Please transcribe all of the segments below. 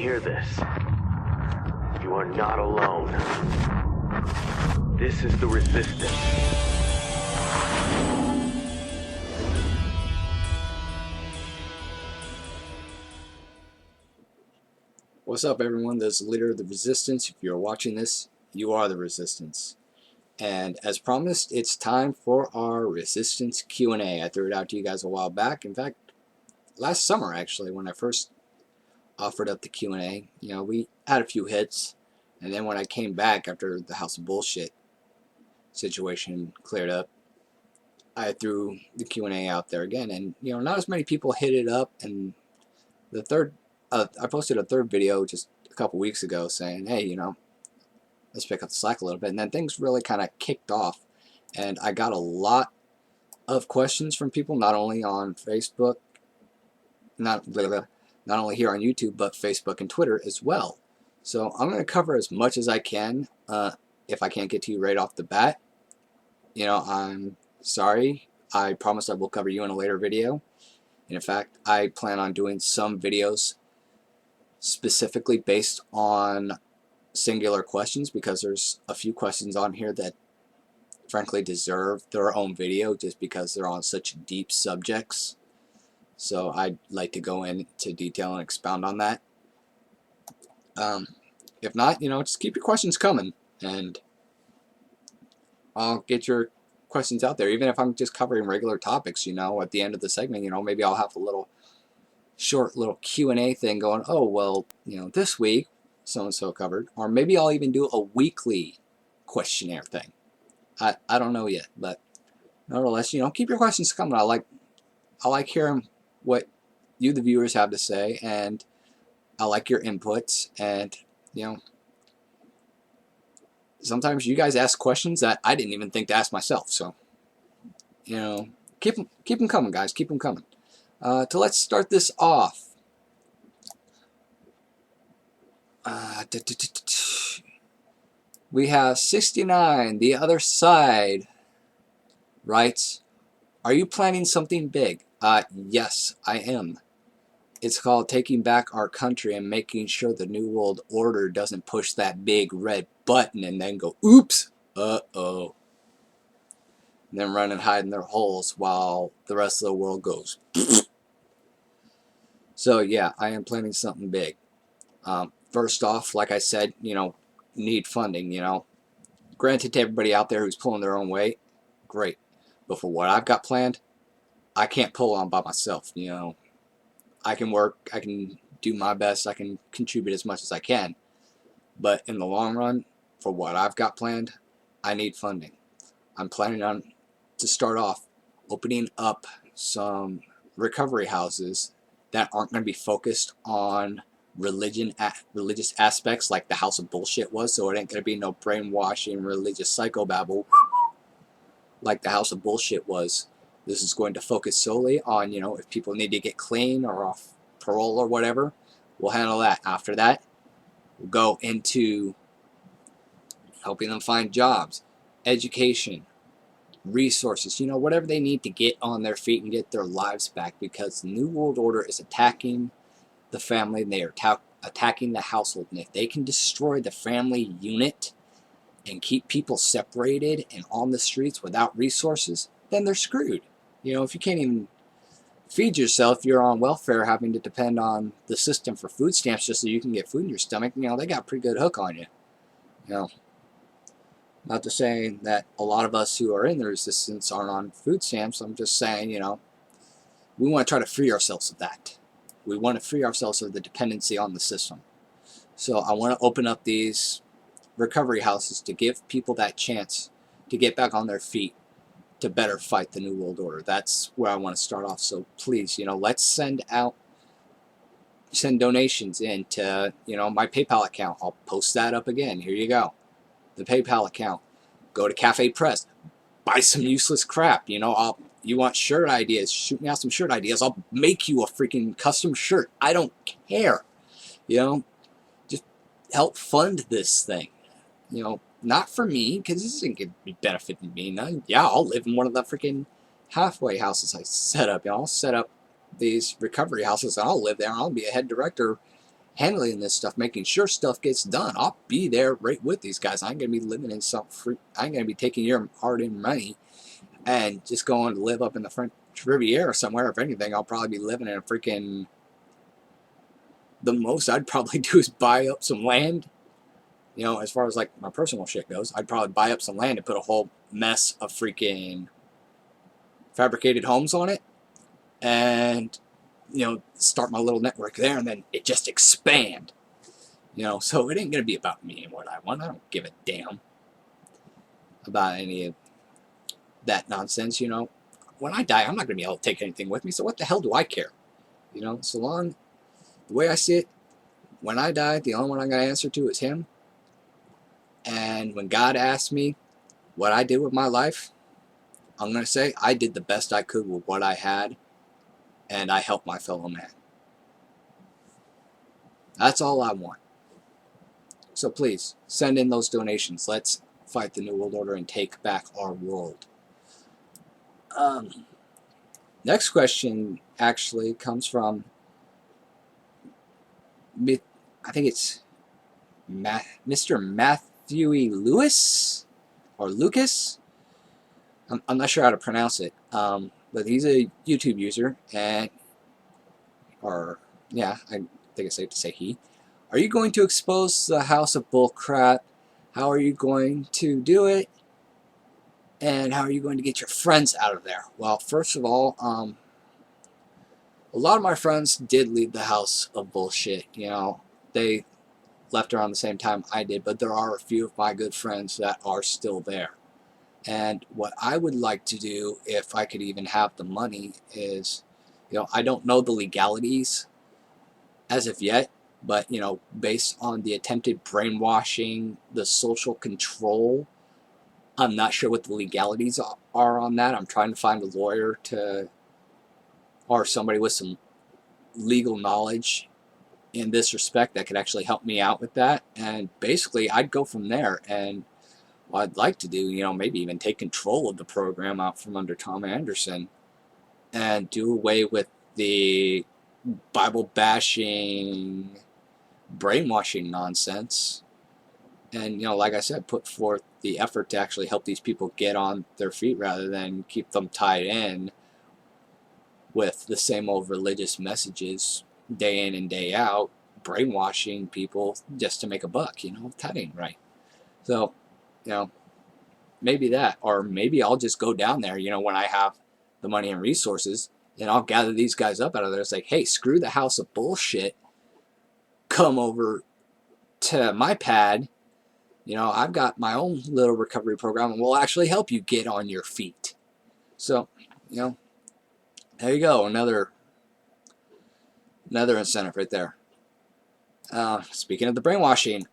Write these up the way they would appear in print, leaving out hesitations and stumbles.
hear this? You are not alone. This is the Resistance. What's up, everyone? This is Leader of the Resistance. If you're watching this, you are the Resistance. And as promised, it's time for our Resistance Q&A. I threw it out to you guys a while back. In fact, last summer, actually, when I first offered up the Q&A, we had a few hits. And then when I came back after the House of Bullshit situation cleared up, I threw the Q&A out there again. And, not as many people hit it up. And the third I posted a third video just a couple weeks ago saying, hey, let's pick up the slack a little bit. And then things really kind of kicked off. And I got a lot of questions from people, not only on Facebook, not only here on YouTube, but Facebook and Twitter as well. So I'm going to cover as much as I can. If I can't get to you right off the bat, I'm sorry. I promise I will cover you in a later video. And in fact, I plan on doing some videos specifically based on singular questions, because there's a few questions on here that frankly deserve their own video just because they're on such deep subjects. So I'd like to go into detail and expound on that. If not, just keep your questions coming and I'll get your questions out there. Even if I'm just covering regular topics, at the end of the segment, maybe I'll have a short little Q&A thing going, oh, well, this week so-and-so covered, or maybe I'll even do a weekly questionnaire thing. I don't know yet, but nevertheless, keep your questions coming. I like hearing what you, the viewers, have to say, and I like your inputs, and, sometimes you guys ask questions that I didn't even think to ask myself, so, keep them coming, guys, keep them coming. So let's start this off. We have 69, the other side, writes, are you planning something big? Yes, I am. It's called taking back our country and making sure the New World Order doesn't push that big red button and then go, oops, uh-oh. And then run and hide in their holes while the rest of the world goes, So yeah, I am planning something big. First off, like I said, need funding, Granted, to everybody out there who's pulling their own weight, great. But for what I've got planned, I can't pull on by myself, I can work, I can do my best, I can contribute as much as I can. But in the long run, for what I've got planned, I need funding. I'm planning on, to start off, opening up some recovery houses that aren't going to be focused on religious aspects like the House of Bullshit was, so it ain't going to be no brainwashing religious psychobabble like the House of Bullshit was. This is going to focus solely on, if people need to get clean or off parole or whatever, we'll handle that. After that, we'll go into helping them find jobs, education, resources, whatever they need to get on their feet and get their lives back, because the New World Order is attacking the family, and they are attacking the household. And if they can destroy the family unit and keep people separated and on the streets without resources, then they're screwed. If you can't even feed yourself, you're on welfare, having to depend on the system for food stamps just so you can get food in your stomach, they got a pretty good hook on you. Not to say that a lot of us who are in the resistance aren't on food stamps. I'm just saying, we want to try to free ourselves of that. We want to free ourselves of the dependency on the system. So I want to open up these recovery houses to give people that chance to get back on their feet, to better fight the New World Order. That's where I want to start off. So please, let's send donations into, my PayPal account. I'll post that up again. Here you go. The PayPal account. Go to Cafe Press. Buy some useless crap. You want shirt ideas? Shoot me out some shirt ideas. I'll make you a freaking custom shirt. I don't care. Just help fund this thing. Not for me, because this isn't going to be benefiting me. Yeah, I'll live in one of the freaking halfway houses I set up. I'll set up these recovery houses, and I'll live there. I'll be a head director handling this stuff, making sure stuff gets done. I'll be there right with these guys. I ain't gonna be living in some free. I ain't gonna be taking your hard-earned money and just going to live up in the French Riviera somewhere. If anything, I'll probably be living in a freaking. The most I'd probably do is buy up some land. You know, as far as like my personal shit goes, I'd probably buy up some land and put a whole mess of freaking fabricated homes on it, and you know, start my little network there, and then it just expand. You know, so it ain't gonna be about me and what I want. I don't give a damn about any of that nonsense. You know, when I die, I'm not gonna be able to take anything with me. So what the hell do I care? You know, so long the way I see it, when I die, the only one I'm gonna answer to is Him. And when God asks me what I did with my life, I'm gonna say I did the best I could with what I had, and I helped my fellow man. That's all I want. So please, send in those donations. Let's fight the New World Order and take back our world. Next question actually comes from, I think it's Mr. Matthew E. Lewis, or Lucas. I'm not sure how to pronounce it, but he's a YouTube user, and, or, yeah, I think it's safe to say he. Are you going to expose the house of bullcrap? How are you going to do it? And how are you going to get your friends out of there? Well, first of all, a lot of my friends did leave the house of bullshit. You know, they left around the same time I did, but there are a few of my good friends that are still there. And what I would like to do, if I could even have the money, is, you know, I don't know the legalities as of yet, but, you know, based on the attempted brainwashing, the social control, I'm not sure what the legalities are on that. I'm trying to find a lawyer to, or somebody with some legal knowledge in this respect that could actually help me out with that. And basically, I'd go from there. And what I'd like to do, you know, maybe even take control of the program out from under Tom Anderson and do away with the Bible bashing, brainwashing nonsense. And, you know, like I said, put forth the effort to actually help these people get on their feet rather than keep them tied in with the same old religious messages day in and day out, brainwashing people just to make a buck. You know, that ain't right. So, you know, maybe that, or maybe I'll just go down there, you know, when I have the money and resources, and I'll gather these guys up out of there. It's like, hey, screw the house of bullshit. Come over to my pad. You know, I've got my own little recovery program, and we'll actually help you get on your feet. So, you know, there you go. Another incentive right there. Speaking of the brainwashing,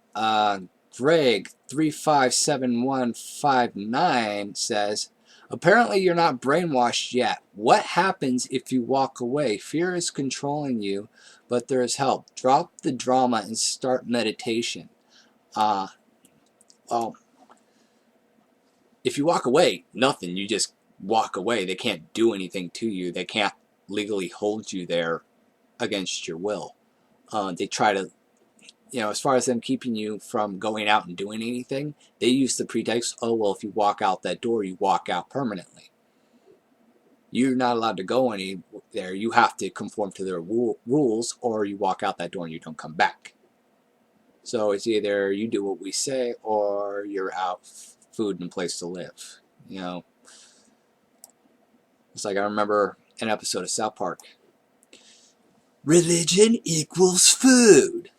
Greg 357159 says, apparently you're not brainwashed yet. What happens if you walk away? Fear is controlling you, but there is help. Drop the drama and start meditation. Well, if you walk away, nothing. You just walk away. They can't do anything to you. They can't legally hold you there against your will. They try to, you know, as far as them keeping you from going out and doing anything, they use the pretext, oh, well, if you walk out that door, you walk out permanently. You're not allowed to go anywhere. You have to conform to their rules, or you walk out that door and you don't come back. So it's either you do what we say, or you're out food and a place to live. You know, it's like I remember an episode of South Park. Religion equals food.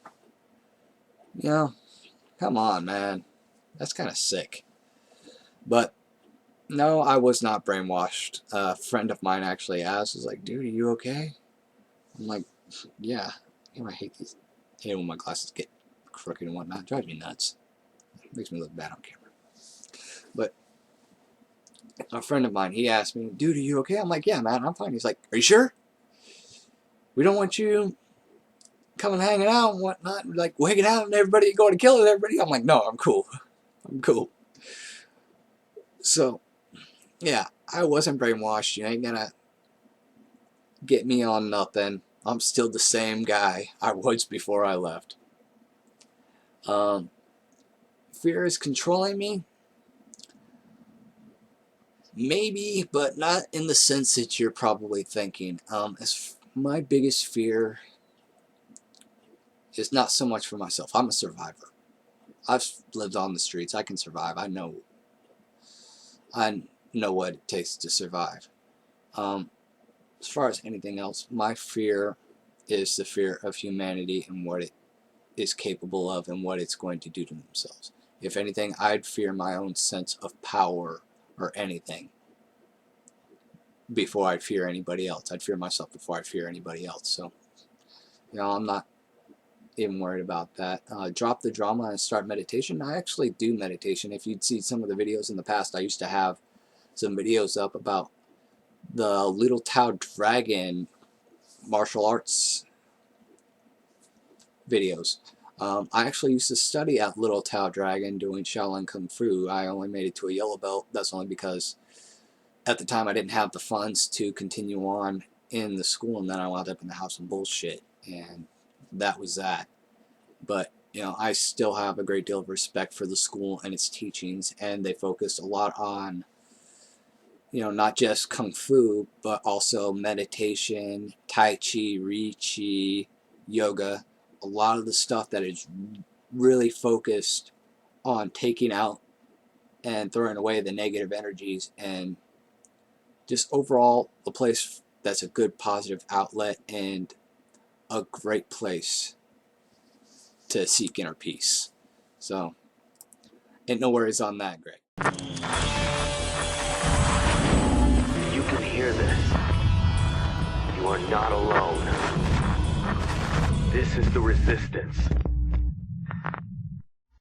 You know, come on, man. That's kind of sick. But no, I was not brainwashed. A friend of mine actually asked, was like, dude, are you okay? I'm like, yeah. You know, I hate when my glasses get crooked and whatnot. It drives me nuts. It makes me look bad on camera. But a friend of mine, he asked me, dude, are you okay? I'm like, yeah, man, I'm fine. He's like, are you sure? We don't want you coming hanging out and whatnot, like wigging out and everybody going to kill everybody. I'm like, no, I'm cool. I'm cool. So, yeah, I wasn't brainwashed. You ain't gonna get me on nothing. I'm still the same guy I was before I left. Fear is controlling me? Maybe, but not in the sense that you're probably thinking. My biggest fear is not so much for myself. I'm a survivor. I've lived on the streets. I can survive. I know what it takes to survive. As far as anything else, my fear is the fear of humanity and what it is capable of and what it's going to do to themselves. If anything, I'd fear my own sense of power or anything before I'd fear anybody else. I'd fear myself before I'd fear anybody else. So, I'm not even worried about that. Drop the drama and start meditation. I actually do meditation. If you'd see some of the videos in the past, I used to have some videos up about the Little Tao Dragon martial arts videos. I actually used to study at Little Tao Dragon doing Shaolin Kung Fu. I only made it to a yellow belt. That's only because at the time I didn't have the funds to continue on in the school, and then I wound up in the house of bullshit, and that was that. But I still have a great deal of respect for the school and its teachings, and they focused a lot on not just Kung Fu, but also meditation, Tai Chi, Ri Chi, yoga, a lot of the stuff that is really focused on taking out and throwing away the negative energies, and just overall a place that's a good positive outlet and a great place to seek inner peace. So, ain't no worries on that, Greg. You can hear this. You are not alone. This is the resistance.